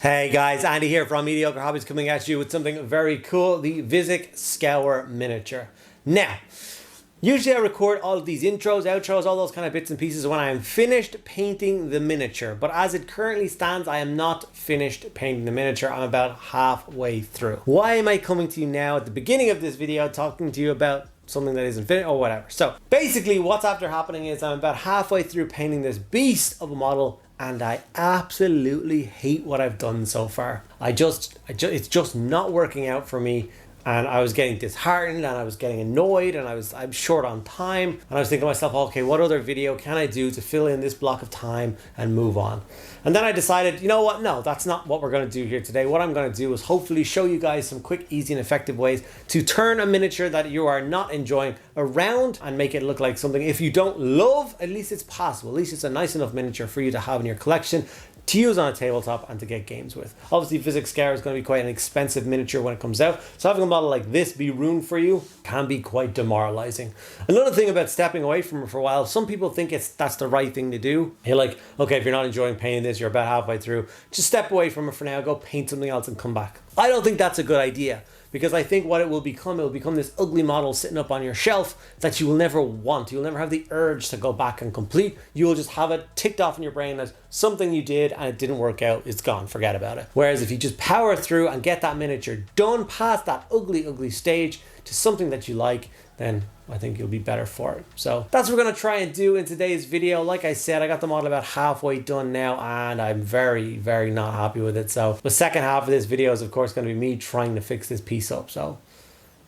Hey guys, Andy here from Mediocre Hobbies coming at you with something very cool, the Vizzik Skour miniature. Now, usually I record all of these intros, outros, all those kind of bits and pieces when I am finished painting the miniature. But as it currently stands, I am not finished painting the miniature. I'm about halfway through. Why am I coming to you now at the beginning of this video talking to you about something that isn't finished or whatever? So basically what's after happening is I'm about halfway through painting this beast of a model, and I absolutely hate what I've done so far. It's just not working out for me. And I was getting disheartened and I was getting annoyed and I'm short on time. And I was thinking to myself, okay, what other video can I do to fill in this block of time and move on? And then I decided, you know what? No, that's not what we're going to do here today. What I'm going to do is hopefully show you guys some quick, easy, and effective ways to turn a miniature that you are not enjoying around and make it look like something. If you don't love, at least it's possible. At least it's a nice enough miniature for you to have in your collection, to use on a tabletop and to get games with. Obviously, Vizzik Skour is going to be quite an expensive miniature when it comes out, so having a model like this be ruined for you can be quite demoralizing. Another thing about stepping away from it for a while, some people think that's the right thing to do. You're like, okay, if you're not enjoying painting this, you're about halfway through, just step away from it for now, go paint something else and come back. I don't think that's a good idea, because I think what it will become this ugly model sitting up on your shelf that you will never want. You'll never have the urge to go back and complete. You will just have it ticked off in your brain as something you did and it didn't work out. It's gone, forget about it. Whereas if you just power through and get that miniature done past that ugly stage to something that you like, then I think you'll be better for it. So that's what we're gonna try and do in today's video. Like I said, I got the model about halfway done now and I'm very not happy with it. So the second half of this video is of course gonna be me trying to fix this piece up. So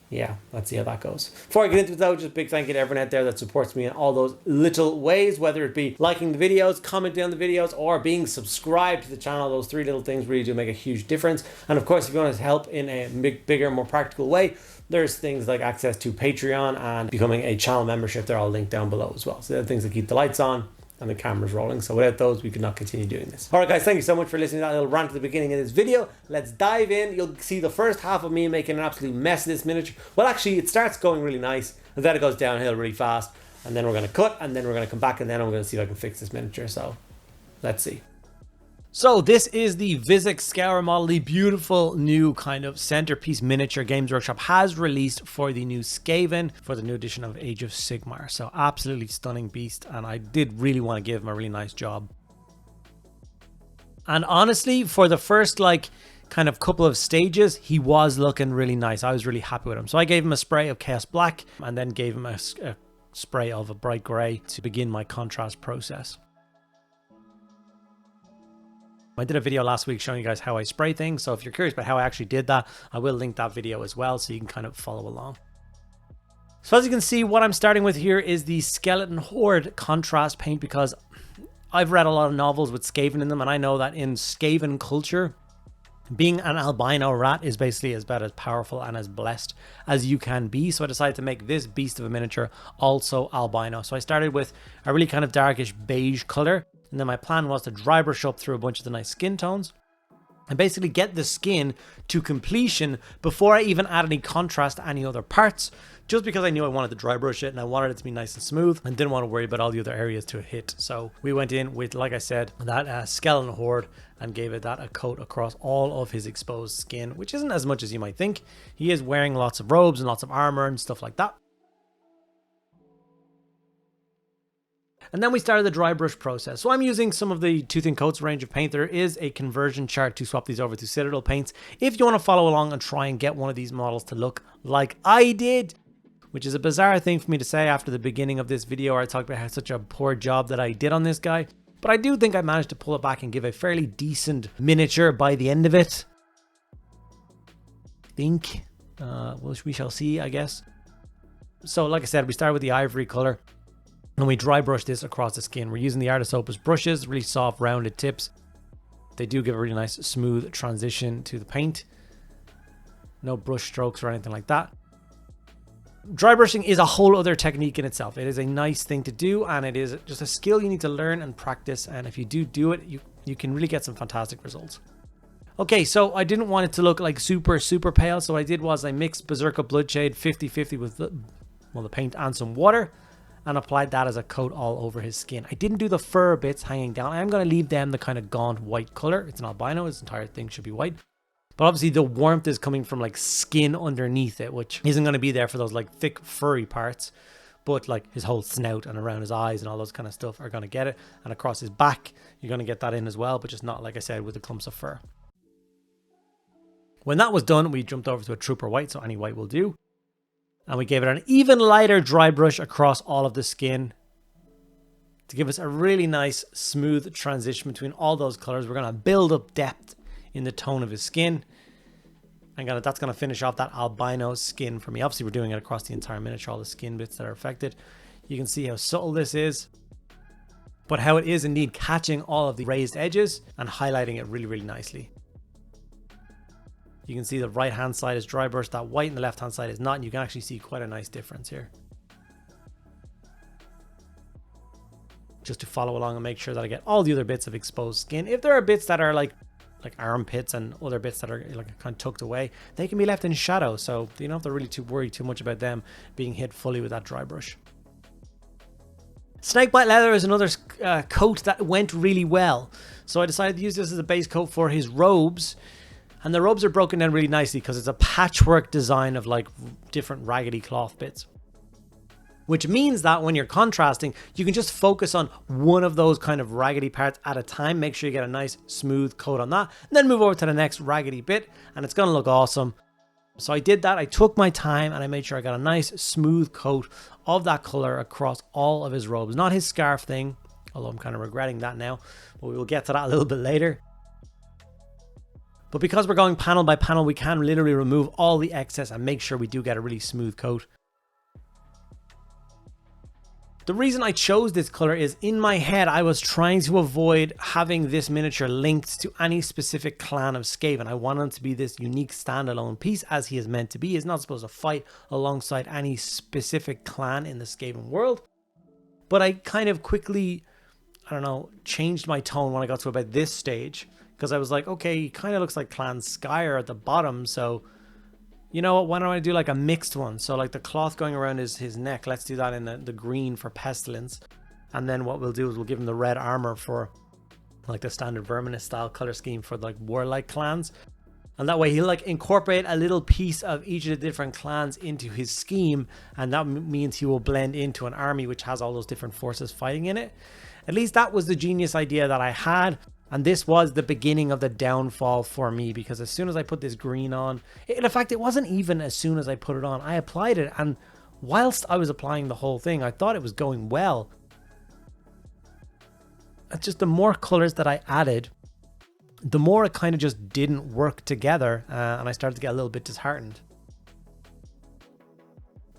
yeah, let's see how that goes. Before I get into it though, just a big thank you to everyone out there that supports me in all those little ways, whether it be liking the videos, commenting on the videos, or being subscribed to the channel. Those three little things really do make a huge difference. And of course, if you want to help in a bigger, more practical way, there's things like access to Patreon and becoming a channel membership. They're all linked down below as well. So they're the things that keep the lights on and the cameras rolling. So without those, we could not continue doing this. All right, guys, thank you so much for listening to that little rant at the beginning of this video. Let's dive in. You'll see the first half of me making an absolute mess of this miniature. Well, actually, it starts going really nice, and then it goes downhill really fast. And then we're going to cut, and then we're going to come back, and then I'm going to see if I can fix this miniature. So let's see. So this is the Vizzik Skour model, the beautiful new kind of centerpiece miniature Games Workshop has released for the new Skaven, for the new edition of Age of Sigmar. So absolutely stunning beast, and I did really want to give him a really nice job. And honestly, for the first kind of couple of stages, he was looking really nice. I was really happy with him. So I gave him a spray of Chaos Black and then gave him a spray of a bright gray to begin my contrast process. I did a video last week showing you guys how I spray things, so if you're curious about how I actually did that, I will link that video as well so you can kind of follow along. So as you can see, what I'm starting with here is the Skeleton Horde contrast paint, because I've read a lot of novels with Skaven in them, and I know that in Skaven culture, being an albino rat is basically about as powerful and as blessed as you can be. So I decided to make this beast of a miniature also albino. So I started with a really kind of darkish beige color. And then my plan was to dry brush up through a bunch of the nice skin tones and basically get the skin to completion before I even add any contrast to any other parts, just because I knew I wanted to dry brush it and I wanted it to be nice and smooth and didn't want to worry about all the other areas to hit. So we went in with, like I said, that Skeleton Horde and gave it that a coat across all of his exposed skin, which isn't as much as you might think. He is wearing lots of robes and lots of armor and stuff like that. And then we started the dry brush process. So I'm using some of the Tooth and Coats range of paint. There is a conversion chart to swap these over to Citadel paints if you want to follow along and try and get one of these models to look like I did, which is a bizarre thing for me to say after the beginning of this video where I talked about how such a poor job that I did on this guy. But I do think I managed to pull it back and give a fairly decent miniature by the end of it. Well, we shall see, I guess. So like I said, we started with the ivory color. And we dry brush this across the skin. We're using the Artist Opus brushes, really soft, rounded tips. They do give a really nice, smooth transition to the paint. No brush strokes or anything like that. Dry brushing is a whole other technique in itself. It is a nice thing to do, and it is just a skill you need to learn and practice. And if you do it, you can really get some fantastic results. Okay, so I didn't want it to look like super pale. So what I did was I mixed Berserker Bloodshade 50-50 with the paint and some water. and applied that as a coat all over his skin. I didn't do the fur bits hanging down. I am going to leave them the kind of gaunt white color. It's an albino. His entire thing should be white. But obviously the warmth is coming from like skin underneath it, which isn't going to be there for those like thick furry parts. But like his whole snout and around his eyes and all those kind of stuff are going to get it. And across his back, you're going to get that in as well, but just not, like I said, with the clumps of fur. When that was done, we jumped over to a trooper white, so any white will do. And we gave it an even lighter dry brush across all of the skin to give us a really nice smooth transition between all those colors. We're going to build up depth in the tone of his skin. And that's going to finish off that albino skin for me. Obviously, we're doing it across the entire miniature, all the skin bits that are affected. You can see how subtle this is, but how it is indeed catching all of the raised edges and highlighting it really, really nicely. You can see the right hand side is dry brush, that white, and the left hand side is not. And you can actually see quite a nice difference here. Just to follow along and make sure that I get all the other bits of exposed skin. If there are bits that are like armpits and other bits that are like kind of tucked away, they can be left in shadow, so you don't have to really worry too much about them being hit fully with that dry brush. Snakebite leather is another coat that went really well, so I decided to use this as a base coat for his robes. And the robes are broken down really nicely because it's a patchwork design of like different raggedy cloth bits. Which means that when you're contrasting, you can just focus on one of those kind of raggedy parts at a time. Make sure you get a nice smooth coat on that. And then move over to the next raggedy bit and it's going to look awesome. So I did that. I took my time and I made sure I got a nice smooth coat of that color across all of his robes. Not his scarf thing, although I'm kind of regretting that now. But we will get to that a little bit later. But because we're going panel by panel, we can literally remove all the excess and make sure we do get a really smooth coat. The reason I chose this color is in my head, I was trying to avoid having this miniature linked to any specific clan of Skaven. I wanted him to be this unique standalone piece as he is meant to be. He's not supposed to fight alongside any specific clan in the Skaven world. But I kind of quickly, I don't know, changed my tone when I got to about this stage. Because I was like, okay, he kind of looks like Clan Skyr at the bottom, so you know what, why don't I do like a mixed one? So like the cloth going around his neck, let's do that in the green for Pestilence. And then what we'll do is we'll give him the red armor for like the standard Verminous style color scheme for like warlike clans. And that way he'll like incorporate a little piece of each of the different clans into his scheme. And that means he will blend into an army which has all those different forces fighting in it. At least that was the genius idea that I had. And this was the beginning of the downfall for me, because as soon as I put this green on, in fact, it wasn't even as soon as I put it on. I applied it, and whilst I was applying the whole thing, I thought it was going well. It's just the more colors that I added, the more it kind of just didn't work together, and I started to get a little bit disheartened.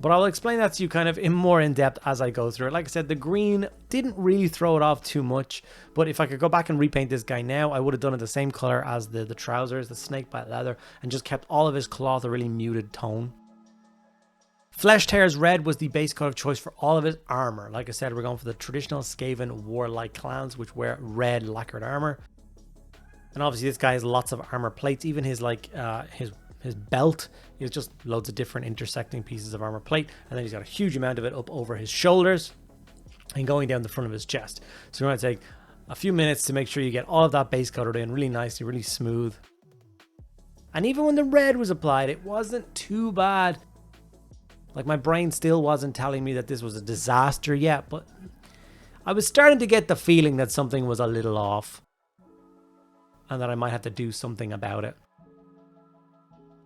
But I'll explain that to you kind of more in depth as I go through it. Like I said, the green didn't really throw it off too much. But if I could go back and repaint this guy now, I would have done it the same color as the trousers, the snakebite leather, and just kept all of his cloth a really muted tone. Flesh Tears Red was the base coat of choice for all of his armor. Like I said, we're going for the traditional Skaven warlike clans, which wear red lacquered armor. And obviously this guy has lots of armor plates. Even his like his belt is just loads of different intersecting pieces of armor plate, and then he's got a huge amount of it up over his shoulders and going down the front of his chest. So we're going to take a few minutes to make sure you get all of that base coated in really nicely, really smooth. And even when the red was applied, it wasn't too bad. Like my brain still wasn't telling me that this was a disaster yet, but I was starting to get the feeling that something was a little off and that I might have to do something about it.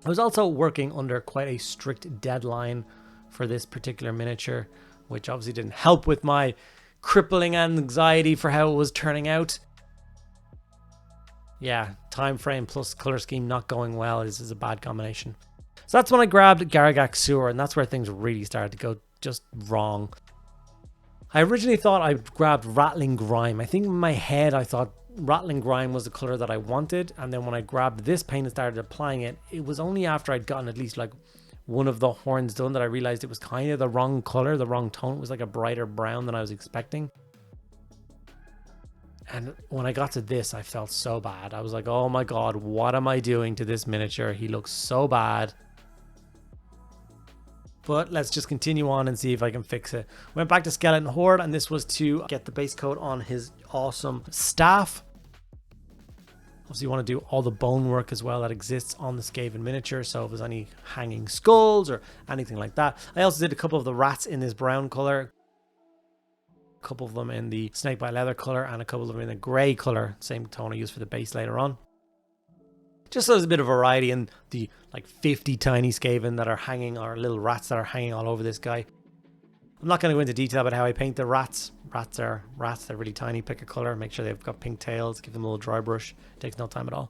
I was also working under quite a strict deadline for this particular miniature, which obviously didn't help with my crippling anxiety for how it was turning out. Yeah, time frame plus color scheme not going well is a bad combination. So that's when I grabbed Vizzik Skour, and that's where things really started to go just wrong. I originally thought I grabbed Rattling Grime. I think in my head I thought Rattling Grime was the color that I wanted, and then when I grabbed this paint and started applying it, it was only after I'd gotten at least like one of the horns done that I realized it was kind of the wrong color, the wrong tone. It was like a brighter brown than I was expecting. And when I got to this, I felt so bad. I was like, oh my god, what am I doing to this miniature? He looks so bad. But let's just continue on and see if I can fix it. Went back to Skeleton Horde, and this was to get the base coat on his awesome staff. Obviously, you want to do all the bone work as well that exists on the Skaven miniature. So if there's any hanging skulls or anything like that. I also did a couple of the rats in this brown color. A couple of them in the snakebite leather color, and a couple of them in the gray color. Same tone I used for the base later on. Just so there's a bit of variety in the like 50 tiny Skaven that are hanging, or little rats that are hanging all over this guy. I'm not going to go into detail about how I paint the rats. Rats are rats. They're really tiny. Pick a color. Make sure they've got pink tails. Give them a little dry brush. Takes no time at all.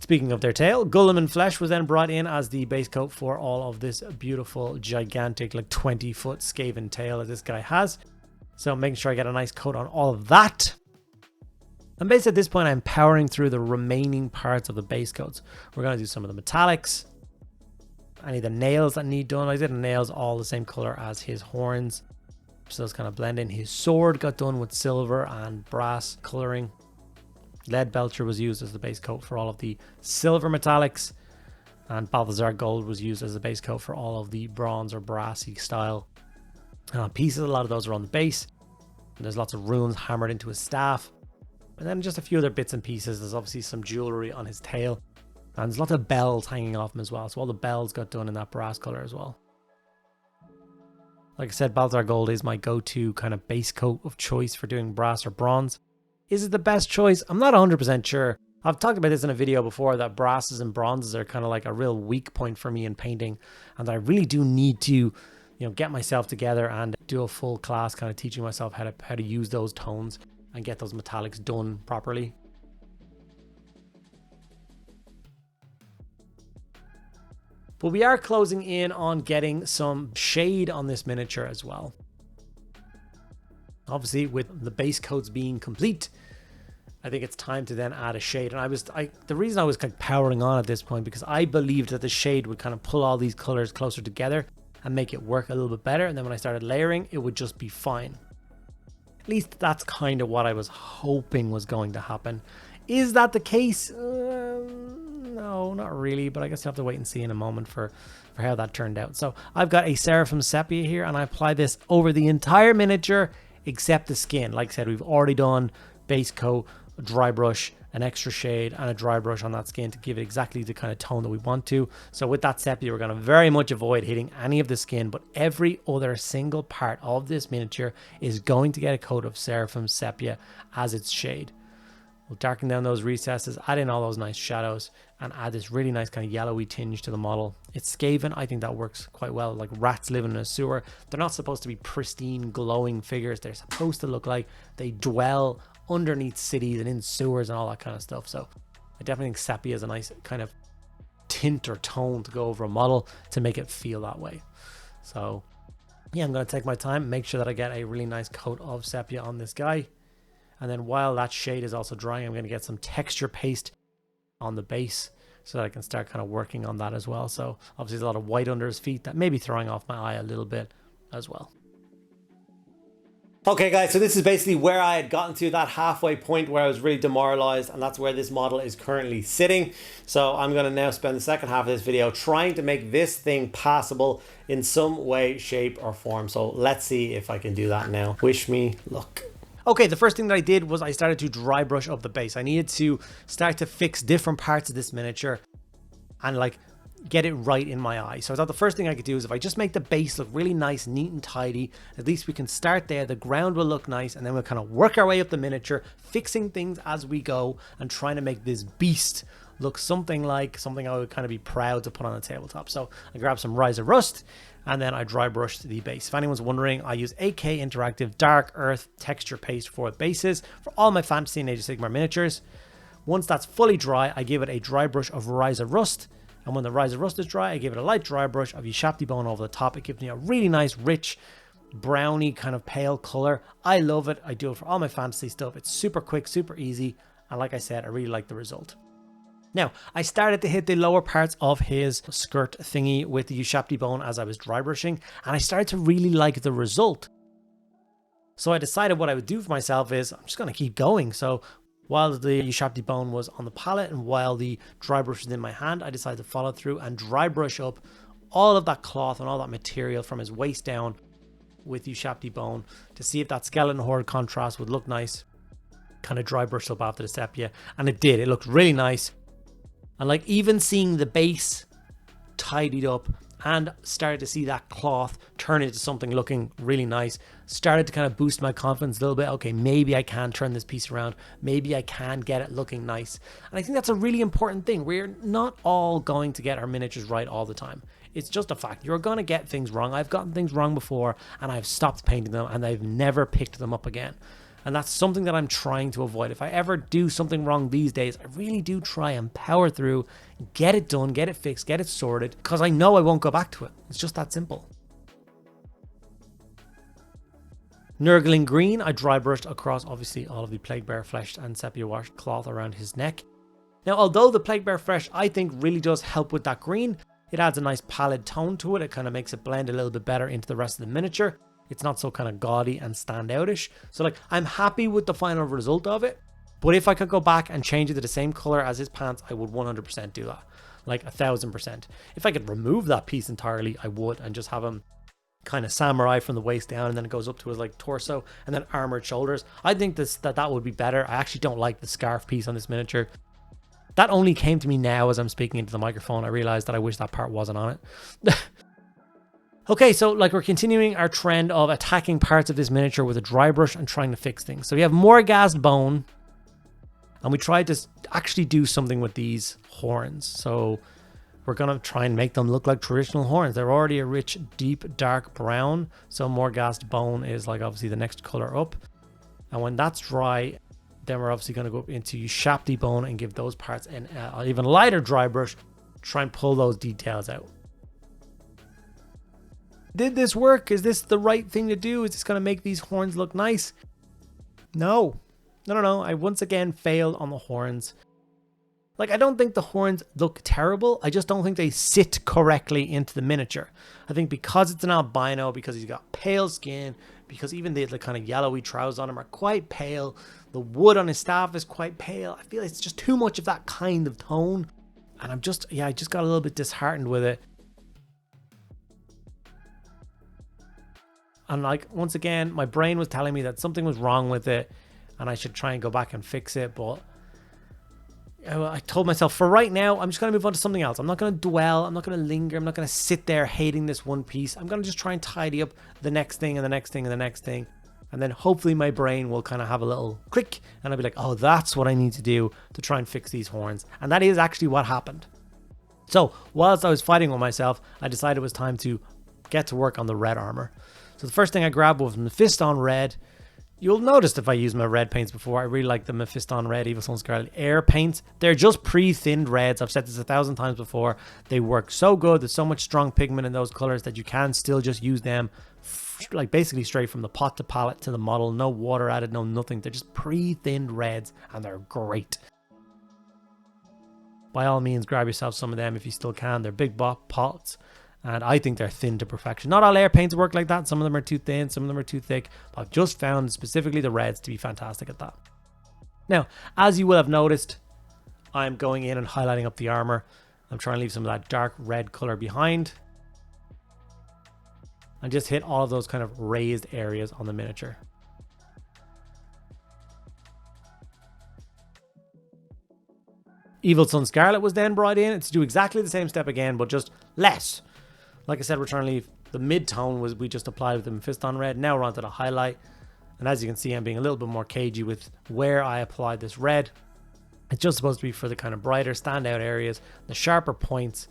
Speaking of their tail, Guilliman Flesh was then brought in as the base coat for all of this beautiful, gigantic, like 20-foot Skaven tail that this guy has. So making sure I get a nice coat on all of that. And basically at this point, I'm powering through the remaining parts of the base coats. We're going to do some of the metallics. Any of the nails that need done. I did the nails all the same color as his horns. So those kind of blend in. His sword got done with silver and brass coloring. Lead Belcher was used as the base coat for all of the silver metallics. And Balthazar Gold was used as the base coat for all of the bronze or brassy style pieces. A lot of those are on the base. And there's lots of runes hammered into his staff. And then just a few other bits and pieces. There's obviously some jewelry on his tail. And there's lots of bells hanging off him as well. So all the bells got done in that brass color as well. Like I said, Balthazar Gold is my go-to kind of base coat of choice for doing brass or bronze. Is it the best choice? I'm not 100% sure. I've talked about this in a video before, that brasses and bronzes are kind of like a real weak point for me in painting. And I really do need to, get myself together and do a full class kind of teaching myself how to use those tones and get those metallics done properly. But we are closing in on getting some shade on this miniature as well. Obviously, with the base coats being complete, I think it's time to then add a shade. And the reason I was kind of powering on at this point, because I believed that the shade would kind of pull all these colors closer together and make it work a little bit better. And then when I started layering, it would just be fine. At least that's kind of what I was hoping was going to happen. Is that the case? No, not really, but I guess you'll have to wait and see in a moment for how that turned out. So I've got a Seraphim Sepia here, and I apply this over the entire miniature except the skin. Like I said, we've already done base coat, a dry brush, an extra shade, and a dry brush on that skin to give it exactly the kind of tone that we want to. So with that Sepia, we're going to very much avoid hitting any of the skin, but every other single part of this miniature is going to get a coat of Seraphim Sepia as its shade. We'll darken down those recesses, add in all those nice shadows, and add this really nice kind of yellowy tinge to the model. It's Skaven. I think that works quite well. Like rats living in a sewer. They're not supposed to be pristine, glowing figures. They're supposed to look like they dwell underneath cities and in sewers and all that kind of stuff. So I definitely think Sepia is a nice kind of tint or tone to go over a model to make it feel that way. So yeah, I'm going to take my time, make sure that I get a really nice coat of Sepia on this guy. And then while that shade is also drying, I'm going to get some texture paste on the base so that I can start kind of working on that as well. So obviously there's a lot of white under his feet that may be throwing off my eye a little bit as well. Okay guys, so this is basically where I had gotten to, that halfway point where I was really demoralized, and that's where this model is currently sitting. So I'm going to now spend the second half of this video trying to make this thing passable in some way, shape or form. So let's see if I can do that now. Wish me luck. Okay, the first thing that I did was I started to dry brush up the base. I needed to start to fix different parts of this miniature and like get it right in my eye. So I thought the first thing I could do is if I just make the base look really nice, neat and tidy, at least we can start there. The ground will look nice, and then we'll kind of work our way up the miniature, fixing things as we go and trying to make this beast look something like something I would kind of be proud to put on the tabletop. So I grabbed some Ryza Rust and then I dry brushed the base. If anyone's wondering, I use AK Interactive Dark Earth texture paste for bases for all my Fantasy and Age of Sigmar miniatures. Once that's fully dry, I give it a dry brush of Ryza Rust. And when the Ryza Rust is dry, I give it a light dry brush of Yshapti Bone over the top. It gives me a really nice, rich, browny kind of pale color. I love it. I do it for all my fantasy stuff. It's super quick, super easy. And like I said, I really like the result. Now, I started to hit the lower parts of his skirt thingy with the Yshapti Bone as I was dry brushing, and I started to really like the result. So I decided what I would do for myself is I'm just going to keep going. So while the Yshapti Bone was on the palette and while the dry brush was in my hand, I decided to follow through and dry brush up all of that cloth and all that material from his waist down with Ushabti bone to see if that skeleton horde contrast would look nice. Kind of dry brushed up after the sepia, and it did. It looked really nice. And like even seeing the base tidied up and started to see that cloth turn into something looking really nice, started to kind of boost my confidence a little bit. Okay, maybe I can turn this piece around. Maybe I can get it looking nice. And I think that's a really important thing. We're not all going to get our miniatures right all the time. It's just a fact. You're going to get things wrong. I've gotten things wrong before and I've stopped painting them and I've never picked them up again. And that's something that I'm trying to avoid. If I ever do something wrong these days, I really do try and power through, get it done, get it fixed, get it sorted, because I know I won't go back to it. It's just that simple. Nurgling Green, I dry brushed across obviously all of the Plague Bear Flesh and sepia washed cloth around his neck. Now, although the Plague Bear Flesh I think really does help with that green, it adds a nice pallid tone to it. It kind of makes it blend a little bit better into the rest of the miniature. It's not so kind of gaudy and standoutish. So like, I'm happy with the final result of it, but if I could go back and change it to the same color as his pants, I would 100% do that. Like 1000%. If I could remove that piece entirely, I would, and just have him kind of samurai from the waist down, and then it goes up to his like torso and then armored shoulders. I think that would be better. I actually don't like the scarf piece on this miniature. That only came to me now as I'm speaking into the microphone. I realized that I wish that part wasn't on it. Okay, so like we're continuing our trend of attacking parts of this miniature with a dry brush and trying to fix things. So we have Morghast bone, and we tried to actually do something with these horns. So we're going to try and make them look like traditional horns. They're already a rich, deep, dark brown. So Morghast bone is like obviously the next color up. And when that's dry, then we're obviously going to go into Ushabti bone and give those parts an even lighter dry brush, try and pull those details out. Did this work? Is this the right thing to do? Is this going to make these horns look nice? No. I once again failed on the horns. Like, I don't think the horns look terrible. I just don't think they sit correctly into the miniature. I think because it's an albino, because he's got pale skin, because even the kind of yellowy trousers on him are quite pale. The wood on his staff is quite pale. I feel it's just too much of that kind of tone. And I just got a little bit disheartened with it. And like, once again, my brain was telling me that something was wrong with it and I should try and go back and fix it. But I told myself for right now, I'm just going to move on to something else. I'm not going to dwell. I'm not going to linger. I'm not going to sit there hating this one piece. I'm going to just try and tidy up the next thing and the next thing and the next thing. And then hopefully my brain will kind of have a little click and I'll be like, oh, that's what I need to do to try and fix these horns. And that is actually what happened. So whilst I was fighting with myself, I decided it was time to get to work on the red armor. So the first thing I grabbed was Mephiston Red. You'll notice if I used my red paints before, I really like the Mephiston Red, Evil Sunz Scarlet Air paints. They're just pre-thinned reds. I've said this 1,000 times before. They work so good. There's so much strong pigment in those colors that you can still just use them like basically straight from the pot to palette to the model. No water added, no nothing. They're just pre-thinned reds and they're great. By all means, grab yourself some of them if you still can. They're big pots. And I think they're thin to perfection. Not all air paints work like that. Some of them are too thin, some of them are too thick. But I've just found specifically the reds to be fantastic at that. Now, as you will have noticed, I'm going in and highlighting up the armor. I'm trying to leave some of that dark red color behind. And just hit all of those kind of raised areas on the miniature. Evil Sunz Scarlet was then brought in. It's to do exactly the same step again, but just less. Like I said, we're trying to leave the mid-tone we just applied with the Mephiston Red. Now we're onto the highlight. And as you can see, I'm being a little bit more cagey with where I applied this red. It's just supposed to be for the kind of brighter standout areas, the sharper points,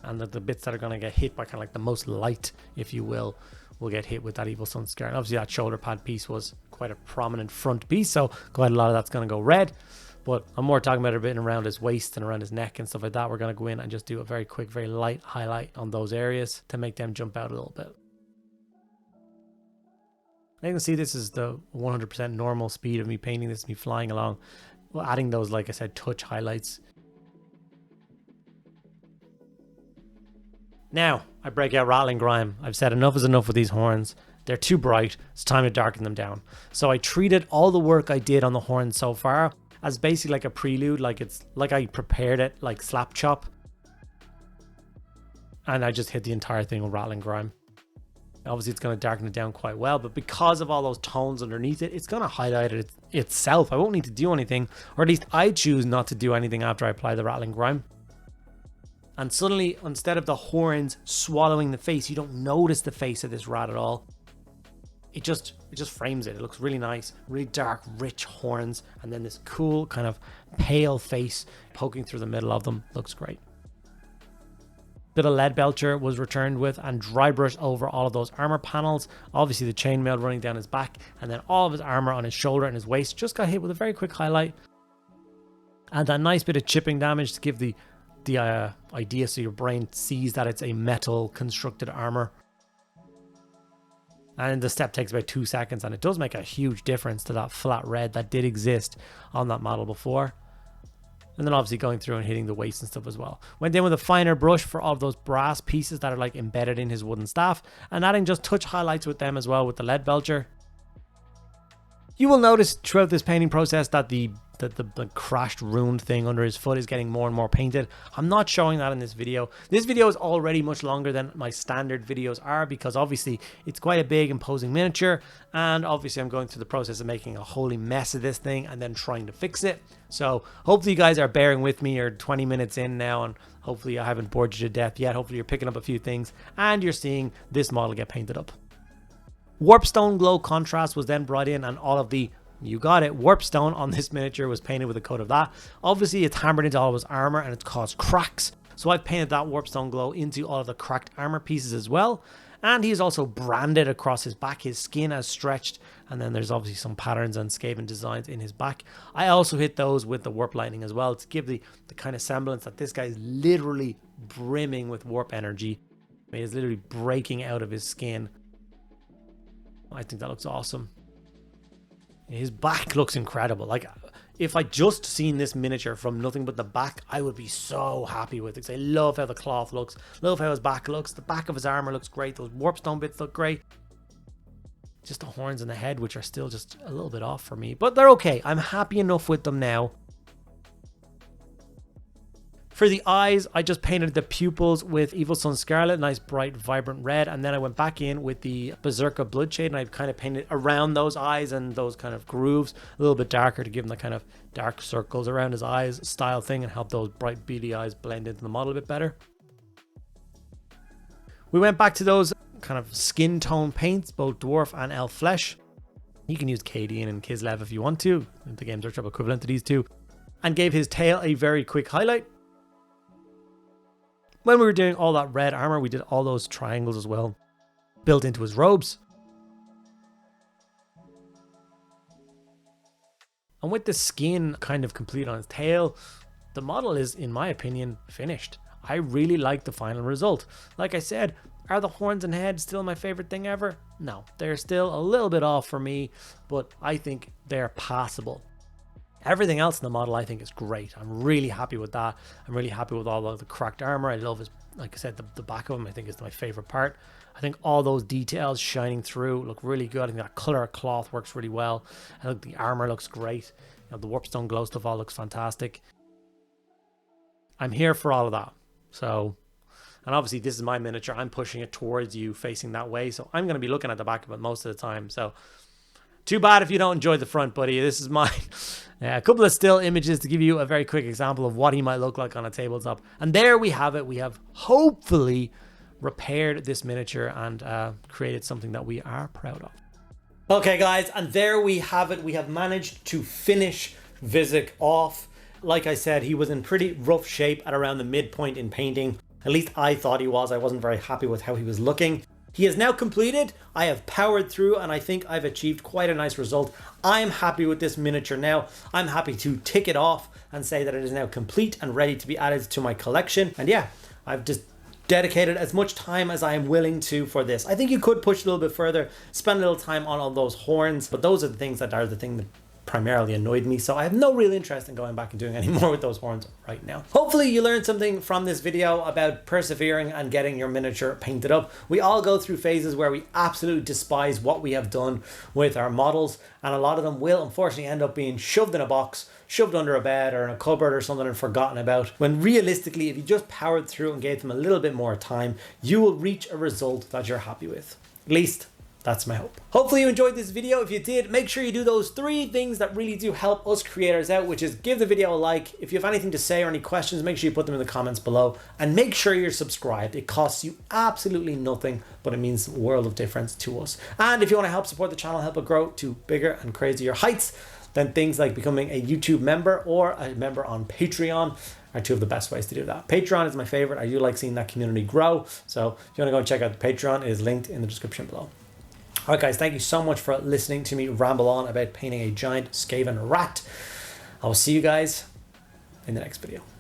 and the bits that are going to get hit by kind of like the most light, if you will get hit with that Evil Sunz Scarlet. Obviously that shoulder pad piece was quite a prominent front piece, so quite a lot of that's going to go red. But I'm more talking about a bit around his waist and around his neck and stuff like that. We're going to go in and just do a very quick, very light highlight on those areas to make them jump out a little bit. Now you can see this is the 100% normal speed of me painting this, me flying along. Well, adding those, like I said, touch highlights. Now, I break out Rattling Grime. I've said enough is enough with these horns. They're too bright. It's time to darken them down. So I treated all the work I did on the horns so far as basically like a prelude, like it's like I prepared it like slap chop. And I just hit the entire thing with Rattling Grime. Obviously, it's going to darken it down quite well, but because of all those tones underneath it, it's going to highlight it itself. I won't need to do anything, or at least I choose not to do anything after I apply the Rattling Grime. And suddenly, instead of the horns swallowing the face, you don't notice the face of this rat at all. It just frames it. It looks really nice, really dark, rich horns, and then this cool kind of pale face poking through the middle of them. Looks great. Bit of lead belcher was returned with, and dry brush over all of those armor panels. Obviously the chainmail running down his back, and then all of his armor on his shoulder and his waist just got hit with a very quick highlight. And that nice bit of chipping damage to give the idea so your brain sees that it's a metal constructed armor. And the step takes about 2 seconds, and it does make a huge difference to that flat red that did exist on that model before. And then obviously going through and hitting the waist and stuff as well. Went in with a finer brush for all of those brass pieces that are like embedded in his wooden staff, and adding just touch highlights with them as well with the lead belcher. You will notice throughout this painting process that the crashed ruined thing under his foot is getting more and more painted. I'm not showing that in this video. This video is already much longer than my standard videos are, because obviously it's quite a big imposing miniature, and obviously I'm going through the process of making a holy mess of this thing and then trying to fix it. So hopefully you guys are bearing with me. You're 20 minutes in now, and hopefully I haven't bored you to death yet. Hopefully you're picking up a few things and you're seeing this model get painted up. Warpstone glow contrast was then brought in, and all of the, you got it, warpstone on this miniature was painted with a coat of that. Obviously it's hammered into all of his armor and it's caused cracks, so I've painted that warpstone glow into all of the cracked armor pieces as well. And he's also branded across his back. His skin has stretched, and then there's obviously some patterns and Skaven designs in his back. I also hit those with the warp lightning as well to give the kind of semblance that this guy is literally brimming with warp energy. He is literally breaking out of his skin. I think that looks awesome. His back looks incredible. Like, if I just seen this miniature from nothing but the back, I would be so happy with it. I love how the cloth looks, love how his back looks. The back of his armor looks great. Those warpstone bits look great. Just the horns and the head, which are still just a little bit off for me, but they're okay. I'm happy enough with them now. For the eyes, I just painted the pupils with Evil Sun Scarlet, nice bright vibrant red, and then I went back in with the Berserker Bloodshade, and I kind of painted around those eyes and those kind of grooves a little bit darker to give him the kind of dark circles around his eyes style thing and help those bright beady eyes blend into the model a bit better. We went back to those kind of skin tone paints, both dwarf and elf flesh. You can use Cadian and Kislev if you want to, the Games Workshop equivalent to these two, and gave his tail a very quick highlight. When we were doing all that red armor, we did all those triangles as well, built into his robes. And with the skin kind of complete on his tail, the model is, in my opinion, finished. I really like the final result. Like I said, are the horns and head still my favorite thing ever? No, they're still a little bit off for me, but I think they're passable. Everything else in the model I think is great. I'm really happy with that. I'm really happy with all of the cracked armor. I love his, like I said, the back of him I think is my favorite part. I think all those details shining through look really good. I think that color of cloth works really well. I think the armor looks great. You know, the warpstone glow stuff all looks fantastic. I'm here for all of that. So, and obviously this is my miniature. I'm pushing it towards you facing that way. So I'm going to be looking at the back of it most of the time. So too bad if you don't enjoy the front, buddy. This is mine. A couple of still images to give you a very quick example of what he might look like on a tabletop. And there we have it. We have hopefully repaired this miniature and created something that we are proud of. Okay guys, and there we have it. We have managed to finish Vizzik off. Like I said, he was in pretty rough shape at around the midpoint in painting. At least I thought he was. I wasn't very happy with how he was looking. He is now completed. I have powered through and I think I've achieved quite a nice result. I'm happy with this miniature now. I'm happy to tick it off and say that it is now complete and ready to be added to my collection. And yeah, I've just dedicated as much time as I am willing to for this. I think you could push a little bit further, spend a little time on all those horns, but those are the things that are the thing that primarily annoyed me, so I have no real interest in going back and doing any more with those horns right now. Hopefully you learned something from this video about persevering and getting your miniature painted up. We all go through phases where we absolutely despise what we have done with our models, and a lot of them will unfortunately end up being shoved in a box, shoved under a bed or in a cupboard or something and forgotten about, when realistically if you just powered through and gave them a little bit more time, you will reach a result that you're happy with. At least that's my hope. Hopefully you enjoyed this video. If you did, make sure you do those 3 things that really do help us creators out, which is give the video a like. If you have anything to say or any questions, make sure you put them in the comments below, and make sure you're subscribed. It costs you absolutely nothing, but it means a world of difference to us. And if you want to help support the channel, help it grow to bigger and crazier heights, then things like becoming a YouTube member or a member on Patreon are 2 of the best ways to do that. Patreon is my favorite. I do like seeing that community grow. So if you want to go and check out the Patreon, it is linked in the description below. All right, guys, thank you so much for listening to me ramble on about painting a giant Skaven rat. I will see you guys in the next video.